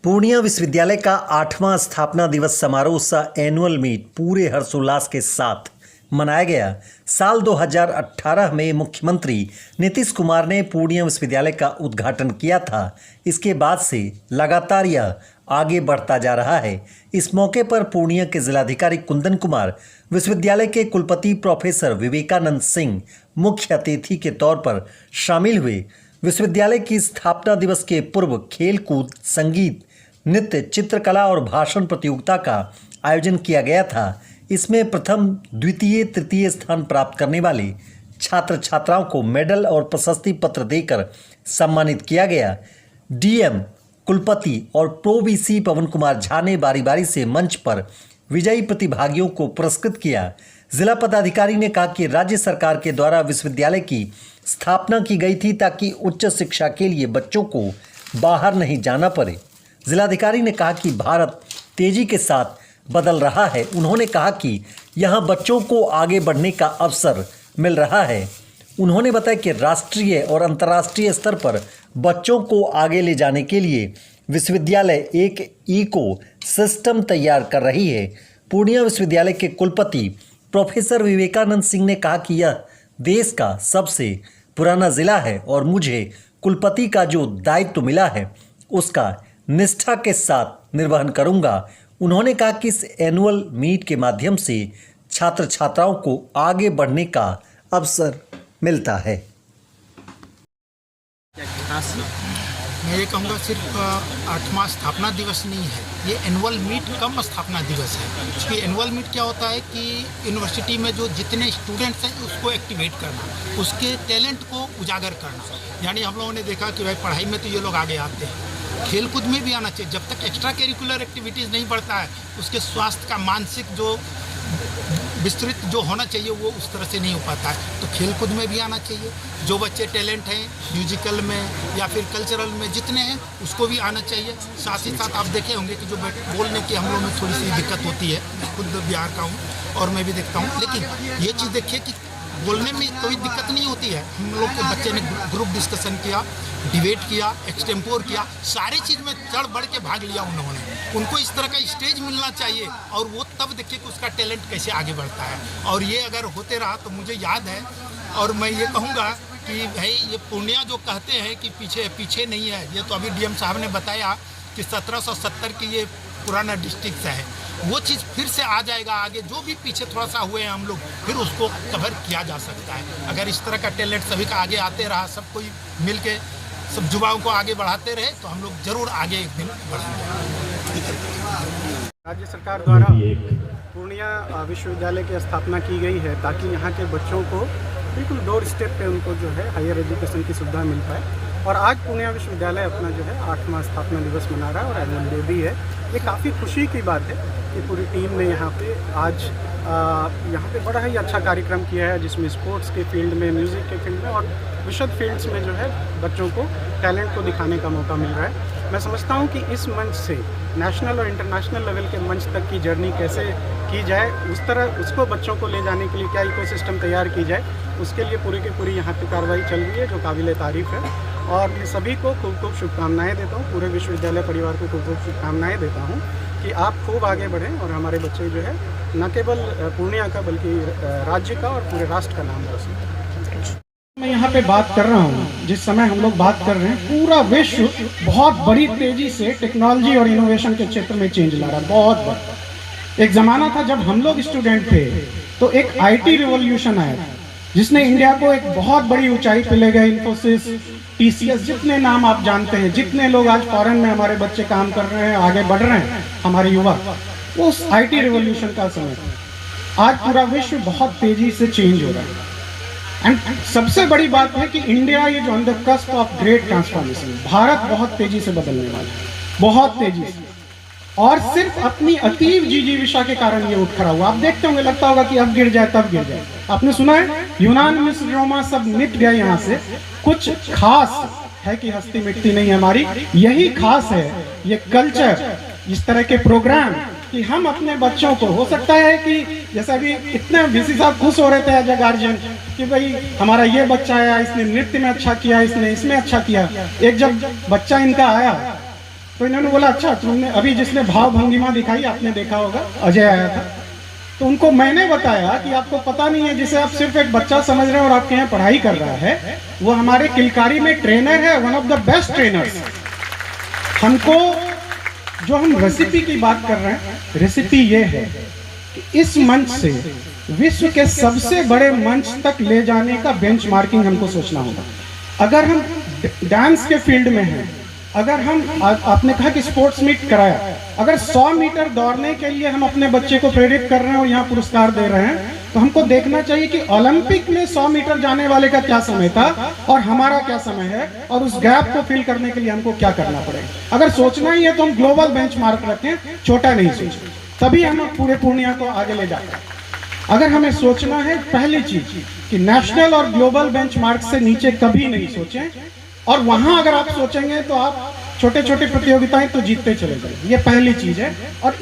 पूर्णिया विश्वविद्यालय का 8वां स्थापना दिवस समारोह सह एनुअल मीट पूरे हर्षोल्लास के साथ मनाया गया। साल 2018 में मुख्यमंत्री नीतीश कुमार ने पूर्णिया विश्वविद्यालय का उद्घाटन किया था। इसके बाद से लगातार यह आगे बढ़ता जा रहा है। इस मौके पर पूर्णिया के जिलाधिकारी कुंदन कुमार, विश्वविद्यालय के कुलपति प्रोफेसर विवेकानंद सिंह मुख्य अतिथि के तौर पर शामिल हुए। विश्वविद्यालय की स्थापना दिवस के पूर्व खेल कूद, संगीत, नृत्य, चित्रकला और भाषण प्रतियोगिता का आयोजन किया गया था। इसमें प्रथम, द्वितीय, तृतीय स्थान प्राप्त करने वाले छात्र छात्राओं को मेडल और प्रशस्ति पत्र देकर सम्मानित किया गया। डीएम, कुलपति और प्रो वीसी पवन कुमार झा ने बारी बारी से मंच पर विजयी प्रतिभागियों को पुरस्कृत किया। जिला पदाधिकारी ने कहा कि राज्य सरकार के द्वारा विश्वविद्यालय की स्थापना की गई थी ताकि उच्च शिक्षा के लिए बच्चों को बाहर नहीं जाना पड़े। जिलाधिकारी ने कहा कि भारत तेजी के साथ बदल रहा है। उन्होंने कहा कि यहाँ बच्चों को आगे बढ़ने का अवसर मिल रहा है। उन्होंने बताया कि राष्ट्रीय और अंतर्राष्ट्रीय स्तर पर बच्चों को आगे ले जाने के लिए विश्वविद्यालय एक इको सिस्टम तैयार कर रही है। पूर्णिया विश्वविद्यालय के कुलपति प्रोफेसर विवेकानंद सिंह ने कहा कि यह देश का सबसे पुराना जिला है और मुझे कुलपति का जो दायित्व मिला है उसका निष्ठा के साथ निर्वहन करूंगा। उन्होंने कहा कि इस एनुअल मीट के माध्यम से छात्र छात्राओं को आगे बढ़ने का अवसर मिलता है। मैं ये कहूँगा सिर्फ 8वां स्थापना दिवस नहीं है, ये एनुअल मीट कम स्थापना दिवस है। क्योंकि एनुअल मीट क्या होता है कि यूनिवर्सिटी में जो जितने स्टूडेंट्स हैं उसको एक्टिवेट करना, उसके टैलेंट को उजागर करना। यानी हम लोगों ने देखा कि भाई पढ़ाई में तो ये लोग आगे आते हैं, खेलकूद में भी आना चाहिए। जब तक एक्स्ट्रा करिकुलर एक्टिविटीज़ नहीं बढ़ता है उसके स्वास्थ्य का मानसिक जो विस्तृत जो होना चाहिए वो उस तरह से नहीं हो पाता है। तो खेलकूद में भी आना चाहिए। जो बच्चे टैलेंट हैं म्यूजिकल में या फिर कल्चरल में जितने हैं उसको भी आना चाहिए। साथ ही साथ आप देखे होंगे कि जो बोलने की हम लोग में थोड़ी सी दिक्कत होती है। मैं खुद बिहार का हूँ और मैं भी देखता हूँ, लेकिन ये चीज़ देखिए कि बोलने में कोई दिक्कत नहीं होती है। हम लोग के बच्चे ने ग्रुप डिस्कशन किया, डिबेट किया, एक्सटेम्पोर किया, सारी चीज़ में चढ़ बढ़ के भाग लिया उन्होंने। उनको इस तरह का स्टेज मिलना चाहिए और वो तब देखिए कि उसका टैलेंट कैसे आगे बढ़ता है। और ये अगर होते रहा तो मुझे याद है और मैं ये कहूँगा कि भाई ये पूर्णिया जो कहते हैं कि पीछे नहीं है, ये तो अभी डीएम साहब ने बताया कि 1770 की ये पुराना डिस्ट्रिक्ट है। वो चीज़ फिर से आ जाएगा आगे। जो भी पीछे थोड़ा सा हुए हैं हम लोग, फिर उसको कवर किया जा सकता है। अगर इस तरह का टैलेंट सभी का आगे आते रहा, सब कोई मिल के सब युवाओं को आगे बढ़ाते रहे तो हम लोग जरूर आगे एक दिन बढ़ेंगे। राज्य सरकार द्वारा पूर्णिया विश्वविद्यालय की स्थापना की गई है ताकि यहाँ के बच्चों को बिल्कुल डोर स्टेप पे उनको जो है हायर एजुकेशन की सुविधा मिल पाए। और आज पूर्णिया विश्वविद्यालय अपना जो है 8वां स्थापना दिवस मना रहा है और एनुअल डे भी है। ये काफ़ी खुशी की बात है कि पूरी टीम ने यहाँ पे आज यहाँ पे बड़ा ही अच्छा कार्यक्रम किया है, जिसमें स्पोर्ट्स के फील्ड में, म्यूज़िक के फील्ड में और विशद फील्ड्स में जो है बच्चों को टैलेंट को दिखाने का मौका मिल रहा है। मैं समझता हूँ कि इस मंच से नेशनल और इंटरनेशनल लेवल के मंच तक की जर्नी कैसे की जाए, उस तरह उसको बच्चों को ले जाने के लिए क्या इकोसिस्टम तैयार की जाए, उसके लिए पूरी की पूरी यहाँ पे कार्रवाई चल रही है जो काबिल तारीफ़ है। और मैं सभी को खूब खूब शुभकामनाएँ देता हूँ, पूरे विश्वविद्यालय परिवार को खूब खूब शुभकामनाएँ देता हूँ कि आप खूब आगे बढ़ें और हमारे बच्चे जो है न केवल पूर्णिया का बल्कि राज्य का और पूरे राष्ट्र का नाम रोशन करें। मैं यहाँ पे बात कर रहा हूँ, जिस समय हम लोग बात कर रहे हैं, पूरा विश्व बहुत बड़ी तेजी से टेक्नोलॉजी और इनोवेशन के क्षेत्र में चेंज ला रहा है। बहुत बड़ा एक जमाना था जब हम लोग स्टूडेंट थे तो एक आईटी रिवॉल्यूशन आया था जिसने इंडिया को एक बहुत बड़ी ऊंचाई पे ले गया। इन्फोसिस, टीसीएस, जितने नाम आप जानते हैं, जितने लोग आज फॉरेन में हमारे बच्चे काम कर रहे हैं, आगे बढ़ रहे हैं हमारे युवा, वो उस आईटी रिवॉल्यूशन का समय था। आज पूरा विश्व बहुत तेजी से चेंज हो रहा है। एंड सबसे बड़ी बात है कि India is on the cusp of great transformation. Bharat बहुत तेजी से बदलने वाला है, बहुत तेजी से, और सिर्फ अपनी अतीव जिजीविषा के कारण ये उठ खड़ा हुआ। आप देखते होंगे, लगता होगा कि अब गिर जाए तब गिर जाए। आपने सुना है यूनान, मिस्र, रोमा सब मिट गया यहाँ से। कुछ खास है कि हस्ती मिटती नहीं हमारी, यही खास है ये कल्चर, इस तरह के प्रोग्राम कि हम अपने बच्चों को, हो सकता है कि जैसा भी इतने वीसी साहब खुश हो रहे थे एज ए गार्जियन कि भाई हमारा ये बच्चा आया, इसने नृत्य में अच्छा किया, इसने इसमें अच्छा किया। एक जब बच्चा इनका आया तो इन्होंने बोला अच्छा तुमने अभी जिसने भाव भंगिमा दिखाई आपने देखा होगा, अजय आया था, तो उनको मैंने बताया कि आपको पता नहीं है जिसे आप सिर्फ एक बच्चा समझ रहे हैं और आपके यहाँ पढ़ाई कर रहा है, वो हमारे किलकारी में ट्रेनर है, one of the best trainers. हमको जो हम रेसिपी की बात कर रहे हैं, रेसिपी ये है कि इस मंच से विश्व के सबसे बड़े मंच तक ले जाने का बेंचमार्किंग हमको सोचना होगा। अगर हम डांस के फील्ड में हैं, अगर हम आपने कहा कि स्पोर्ट्स मीट कराया, अगर 100 मीटर दौड़ने के लिए हम अपने बच्चे को प्रेरित कर रहे हैं और यहाँ पुरस्कार दे रहे हैं, तो हमको देखना चाहिए कि ओलंपिक में 100 मीटर जाने वाले का क्या समय था और हमारा क्या समय है, और उस गैप को फिल करने के लिए हमको क्या करना पड़ेगा। अगर सोचना ही है तो हम ग्लोबल बेंचमार्क रखें, छोटा नहीं सोचें, तभी हम पूरे पूर्णिया को आगे ले जाते हैं। अगर हमें सोचना है पहली चीज कि नेशनल और ग्लोबल बेंचमार्क से नीचे कभी नहीं सोचें, और वहां अगर आप सोचेंगे तो आप छोटे छोटे प्रतियोगिताएं तो जीतते चले जाएंगे, ये पहली चीज है। और